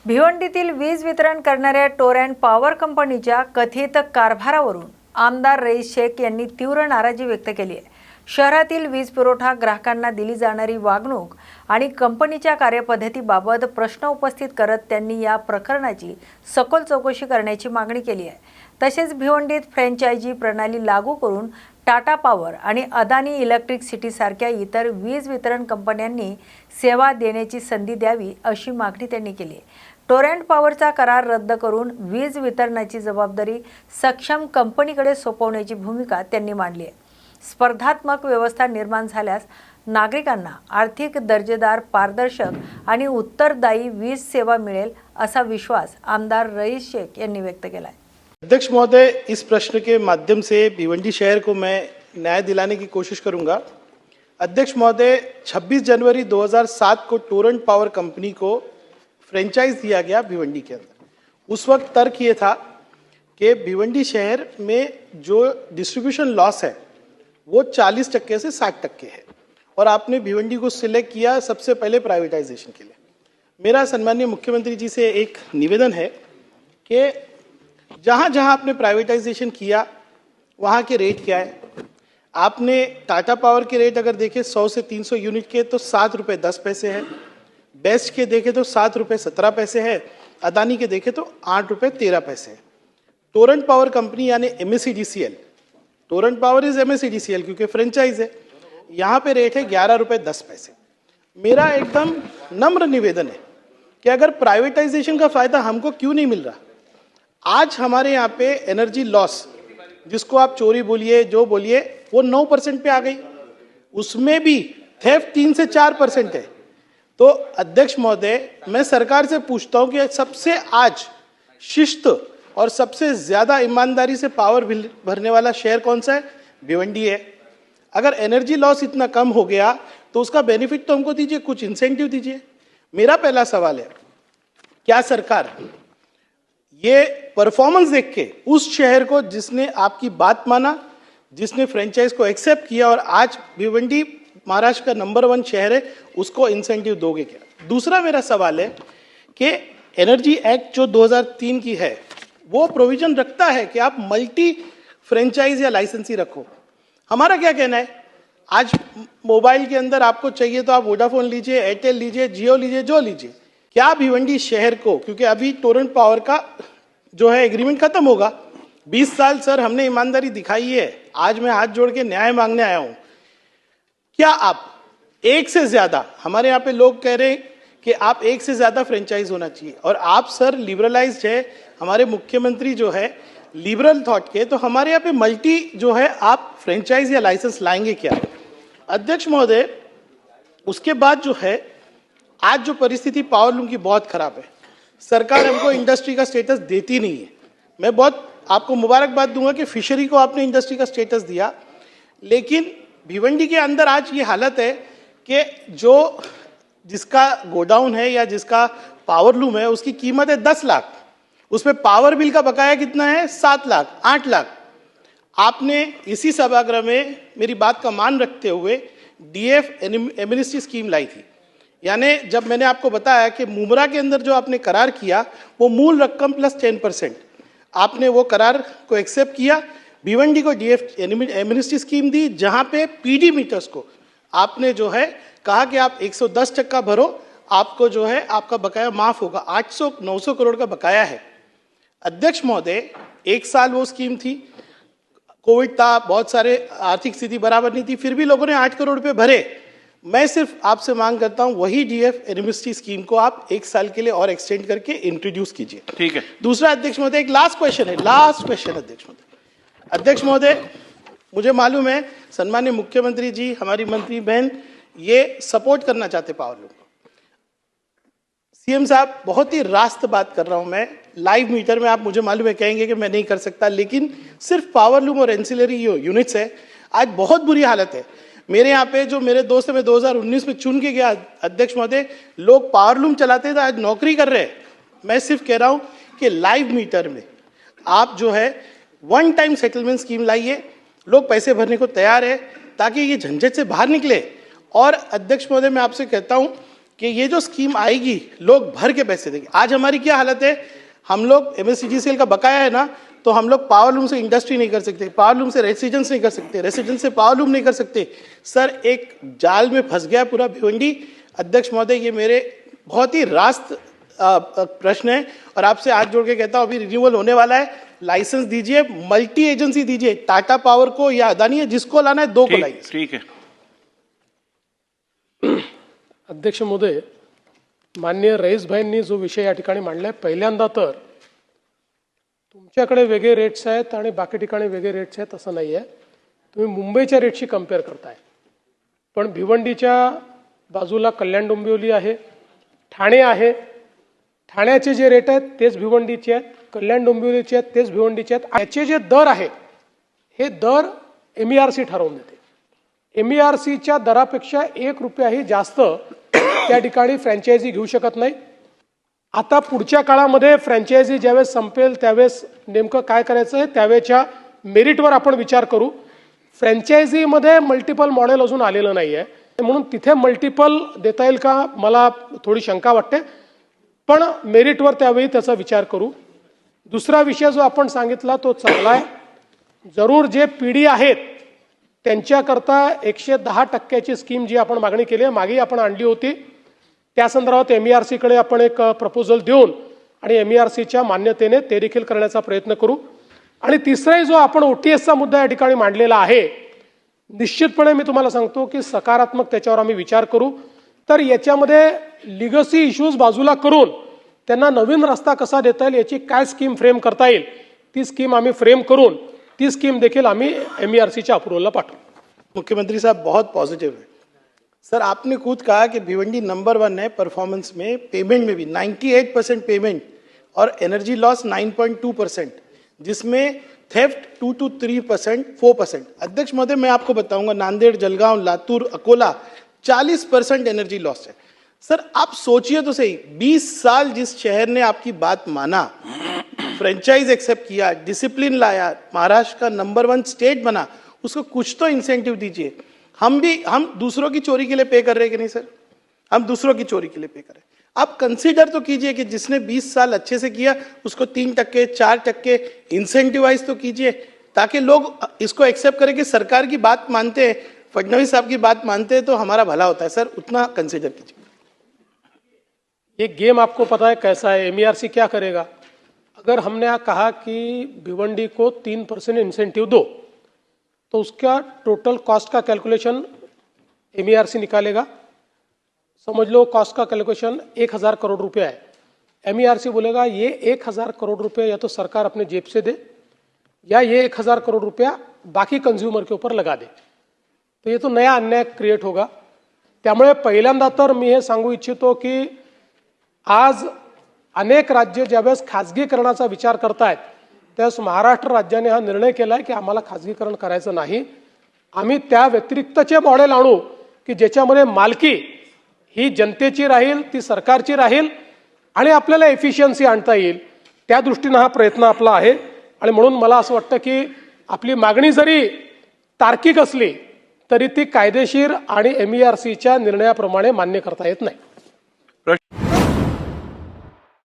भिवंडीतील वीज वितरण करणाऱ्या टोरॅन पॉवर कंपनीच्या कथित कारभारावरून आमदार रईस शेख यांनी तीव्र नाराजी व्यक्त केली आहे। शहरातील वीज पुरवठा ग्राहकांना दिली जाणारी वागणूक आणि कंपनीच्या कार्यपद्धतीबाबत प्रश्न उपस्थित करत त्यांनी या प्रकरणाची सखोल चौकशी करण्याची मागणी केली आहे। तसेच भिवंडीत फ्रँचायझी प्रणाली लागू करून टाटा पॉवर आणि अदानी इलेक्ट्रिक सिटी सारख्या इतर वीज वितरण कंपन्यांनी सेवा देण्याची संधी द्यावी अशी मागणी त्यांनी केली आहे। टोरॅन पॉवरचा करार रद्द करून वीज वितरणाची जबाबदारी सक्षम कंपनीकडे सोपवण्याची भूमिका त्यांनी मांडली आहे। स्पर्धात्मक व्यवस्था निर्माण झाल्यास नागरिकांना आर्थिक दर्जेदार, पारदर्शक आणि उत्तरदायी वीज सेवा मिळेल असा विश्वास आमदार रईस शेख यांनी व्यक्त केला है। अध्यक्ष महोदय, इस प्रश्न के माध्यम से भिवंडी शहर को मैं न्याय दिलाने की कोशिश करूंगा। अध्यक्ष महोदय, 26 जनवरी 2007 को टोरंट पावर कंपनी को फ्रेंचाइज दिया गया भिवंडी के अंदर। उस वक्त तर्क ये था कि भिवंडी शहर में जो डिस्ट्रीब्यूशन लॉस है वो 40% से 60% है और आपने भिवंडी को सिलेक्ट किया सबसे पहले प्राइवेटाइजेशन के लिए। मेरा सम्माननीय मुख्यमंत्री जी से एक निवेदन है कि जहाँ जहाँ आपने प्राइवेटाइजेशन किया वहाँ के रेट क्या है। आपने टाटा पावर के रेट अगर देखें 100 से 300 यूनिट के तो 7 रुपये 10 पैसे है, बेस्ट के देखें तो 7 रुपये 17 पैसे है, अदानी के देखें तो 8 रुपये 13 पैसे है। टोरंट पावर कंपनी यानी MSEDCL, Torrent power is MSEDCL क्योंकि फ्रेंचाइज है, यहाँ पे रेट है 11 रुपये 10 पैसे। मेरा एकदम नम्र निवेदन है कि अगर प्राइवेटाइजेशन का फायदा हमको क्यों नहीं मिल रहा। आज हमारे यहाँ पे एनर्जी लॉस, जिसको आप चोरी बोलिए जो बोलिए, वो 9% पे आ गई, उसमें भी थेफ्ट 3 से 4% है। तो अध्यक्ष महोदय, मैं सरकार से पूछता हूँ कि सबसे आज शिस्त और सबसे ज्यादा ईमानदारी से पावर बिल भरने वाला शहर कौन सा है? भिवंडी है। अगर एनर्जी लॉस इतना कम हो गया तो उसका बेनिफिट तो हमको दीजिए, कुछ इंसेंटिव दीजिए। मेरा पहला सवाल है, क्या सरकार ये परफॉर्मेंस देख के उस शहर को जिसने आपकी बात माना, जिसने फ्रेंचाइज को एक्सेप्ट किया और आज भिवंडी महाराष्ट्र का नंबर 1 शहर है, उसको इंसेंटिव दोगे क्या? दूसरा मेरा सवाल है कि एनर्जी एक्ट जो 2003 की है वो प्रोविजन रखता है कि आप मल्टी फ्रेंचाइज या लाइसेंसी रखो। हमारा क्या कहना है, आज मोबाइल के अंदर आपको चाहिए तो आप वोडाफोन लीजिए, एयरटेल लीजिए, जियो लीजिए, जो लीजिए। क्या भिवंडी शहर को, क्योंकि अभी टोरंट पावर का जो है एग्रीमेंट खत्म होगा, 20 साल सर हमने ईमानदारी दिखाई है, आज मैं हाथ जोड़ के न्याय मांगने आया हूं। क्या आप एक से ज्यादा, हमारे यहाँ पे लोग कह रहे हैं कि आप एक से ज्यादा फ्रेंचाइज होना चाहिए और आप सर लिबरलाइज्ड है, हमारे मुख्यमंत्री जो है लिबरल थॉट के, तो हमारे यहाँ पे मल्टी जो है आप फ्रेंचाइज या लाइसेंस लाएंगे क्या? अध्यक्ष महोदय, उसके बाद जो है आज जो परिस्थिति पावर लूम की बहुत खराब है। सरकार हमको इंडस्ट्री का स्टेटस देती नहीं है। मैं बहुत आपको मुबारकबाद दूंगा कि फिशरी को आपने इंडस्ट्री का स्टेटस दिया, लेकिन भिवंडी के अंदर आज ये हालत है कि जो जिसका गोडाउन है या जिसका पावर लूम है उसकी कीमत है 10 लाख, उसमें पावर बिल का बकाया कितना है? 7 लाख 8 लाख। आपने इसी सभागृह में मेरी बात का मान रखते हुए DF एमनेस्टी स्कीम लाई थी। यानी जब मैंने आपको बताया कि मुमरा के अंदर जो आपने करार किया वो मूल रकम प्लस 10%, आपने वो करार को एक्सेप्ट किया, भिवंडी को DF एमनेस्टी स्कीम दी, जहां पे PD मीटर्स को आपने जो है कहा कि आप 110% भरो, आपको जो है आपका बकाया माफ होगा। 800-900 करोड़ का बकाया है। अध्यक्ष महोदय, 1 साल वो स्कीम थी, कोविड था, बहुत सारे आर्थिक स्थिति बराबर नहीं थी, फिर भी लोगों ने 8 करोड़ रुपए भरे। मैं सिर्फ आपसे मांग करता हूं वही DF एमनेस्टी स्कीम को आप 1 साल के लिए और एक्सटेंड करके इंट्रोड्यूस कीजिए। ठीक है। दूसरा अध्यक्ष महोदय, एक लास्ट क्वेश्चन है, लास्ट क्वेश्चन अध्यक्ष महोदय, मुझे मालूम है सम्माननीय मुख्यमंत्री जी, हमारी मंत्री बहन ये सपोर्ट करना चाहते पावर लूम को। CM साहब, बहुत ही रास्त बात कर रहा हूं मैं, लाइव मीटर में आप मुझे मालूम है कहेंगे कि मैं नहीं कर सकता, लेकिन सिर्फ पावर लूम और एंसिलरी यूनिट्स है, आज बहुत बुरी हालत है। मेरे यहाँ पे जो मेरे दोस्त है, मैं 2019 में चुन के गया अध्यक्ष महोदय, लोग पावर लूम चलाते थे, आज नौकरी कर रहे हैं। मैं सिर्फ कह रहा हूं कि लाइव मीटर में आप जो है 1 टाइम सेटलमेंट स्कीम लाइए, लोग पैसे भरने को तैयार है ताकि ये झंझट से बाहर निकले। और अध्यक्ष महोदय, मैं आपसे कहता हूं कि ये जो स्कीम आएगी लोग भर के पैसे देंगे। आज हमारी क्या हालत है, हम लोग MSCGCL का बकाया है ना, तो हम लोग पावर लूम से इंडस्ट्री नहीं कर सकते, पावर लूम से रेसिडेंस नहीं कर सकते, रेसिडेंस से पावर लूम नहीं कर सकते। सर एक जाल में फंस गया पूरा भिवंडी। अध्यक्ष महोदय, ये मेरे बहुत ही रास्त प्रश्न है और आपसे हाथ जोड़ के कहता हूँ, अभी रिन्यूअल होने वाला है, लाइसेंस दीजिए, मल्टी एजेंसी दीजिए, टाटा पावर को या अदानी है, जिसको लाना है दो को लाइए। ठीक है। अध्यक्ष महोदय, माननीय रईसभाईंनी जो विषय या ठिकाणी मांडलाय, पहिल्यांदा तर तुमच्याकडे वेगळे रेट्स आहेत आणि बाकी ठिकाणी वेगळे रेट्स आहेत असं नाही आहे. तुम्ही मुंबईच्या रेटशी कम्पेअर करताय, पण भिवंडीच्या बाजूला कल्याण डोंबिवली आहे, ठाणे आहे. ठाण्याचे जे रेट आहेत तेच भिवंडीचे आहेत, कल्याण डोंबिवलीचे आहेत तेच भिवंडीचे आहेत. याचे जे दर आहेत हे दर MERC ठरवून देते. MERCच्या दरापेक्षा 1 रुपयाही जास्त त्या ठिकाणी फ्रँचायझी घेऊ शकत नाही. आता पुढच्या काळामध्ये फ्रँचायझी ज्यावेळेस संपेल त्यावेळेस नेमकं काय करायचं आहे त्यावेळेच्या मेरिटवर आपण विचार करू. फ्रँचायझीमध्ये मल्टिपल मॉडेल अजून आलेलं नाही आहे, म्हणून तिथे मल्टिपल देता येईल का मला थोडी शंका वाटते, पण मेरिटवर त्यावेळी त्याचा विचार करू. दुसरा विषय जो आपण सांगितला तो चांगला आहे. जरूर जे पिढी आहेत त्यांच्याकरता 110% स्कीम जी आपण मागणी केली आहे, मागे आपण आणली होती, त्या संदर्भात MERCकडे आपण एक प्रपोजल देऊन आणि MERCच्या मान्यतेने ते देखील करण्याचा प्रयत्न करू. आणि तिसराही जो आपण OTSचा मुद्दा या ठिकाणी मांडलेला आहे, निश्चितपणे मी तुम्हाला सांगतो की सकारात्मक त्याच्यावर आम्ही विचार करू. तर याच्यामध्ये लिगसी इश्यूज बाजूला करून त्यांना नवीन रस्ता कसा देता येईल, याची काय स्कीम फ्रेम करता येईल, ती स्कीम आम्ही फ्रेम करून ती स्कीम देखील आम्ही MERCच्या अप्रूव्हलला पाठवू. मुख्यमंत्री साहब बहुत पॉजिटिव है सर। आपने खुद कहा कि भिवंडी नंबर 1 है परफॉर्मेंस में, पेमेंट में भी 98% पेमेंट और एनर्जी लॉस 9.2%, जिसमें थेफ्ट 2 to 3%, 4%। अध्यक्ष महोदय, मैं आपको बताऊंगा, नांदेड़, जलगांव, लातूर, अकोला 40% एनर्जी लॉस है। सर आप सोचिए तो सही, 20 साल जिस शहर ने आपकी बात माना, फ्रेंचाइज एक्सेप्ट किया, डिसिप्लिन लाया, महाराष्ट्र का नंबर 1 स्टेट बना, उसको कुछ तो इंसेंटिव दीजिए। हम दूसरों की चोरी के लिए पे कर रहे हैं कि नहीं सर? हम दूसरों की चोरी के लिए पे कर रहे हैं। आप कंसीडर तो कीजिए कि जिसने 20 साल अच्छे से किया उसको 3%, 4% इंसेंटिवाइज तो कीजिए, ताकि लोग इसको एक्सेप्ट करें कि सरकार की बात मानते हैं, फडणवीस साहब की बात मानते हैं तो हमारा भला होता है। सर उतना कंसीडर कीजिए। ये गेम आपको पता है कैसा है, MERC क्या करेगा? अगर हमने कहा कि भिवंडी को 3% इंसेंटिव दो, तो उसका टोटल कॉस्ट का कैलकुलेशन MERC निकालेगा. समझ लो कॉस्ट का कैलकुलेशन 1000 करोड़ रुपया है. MERC बोलेगा ये 1000 करोड़ रुपये या तो सरकार अपने जेब से दे या ये 1000 करोड़ रुपया बाकी कंज्यूमर के ऊपर लगा दे. तो ये तो नया अन्याय क्रिएट होगा. त्यामुळे पहिल्यांदा तर मी हे सांगू इच्छितो की आज अनेक राज्य ज्यावेळेस खाजगीकरणाचा विचार करतायत त्यावेळेस महाराष्ट्र राज्याने हा निर्णय केलाय की आम्हाला खाजगीकरण करायचं नाही. आम्ही त्या व्यतिरिक्तचे मॉडेल आणू की ज्याच्यामध्ये मालकी ही जनतेची राहील, ती सरकारची राहील आणि आपल्याला एफिशियन्सी आणता येईल. त्या दृष्टीने हा प्रयत्न आपला आहे. आणि म्हणून मला असं वाटतं की आपली मागणी जरी तार्किक असली तरी ती कायदेशीर आणि MERCच्या निर्णयाप्रमाणे मान्य करता येत नाही.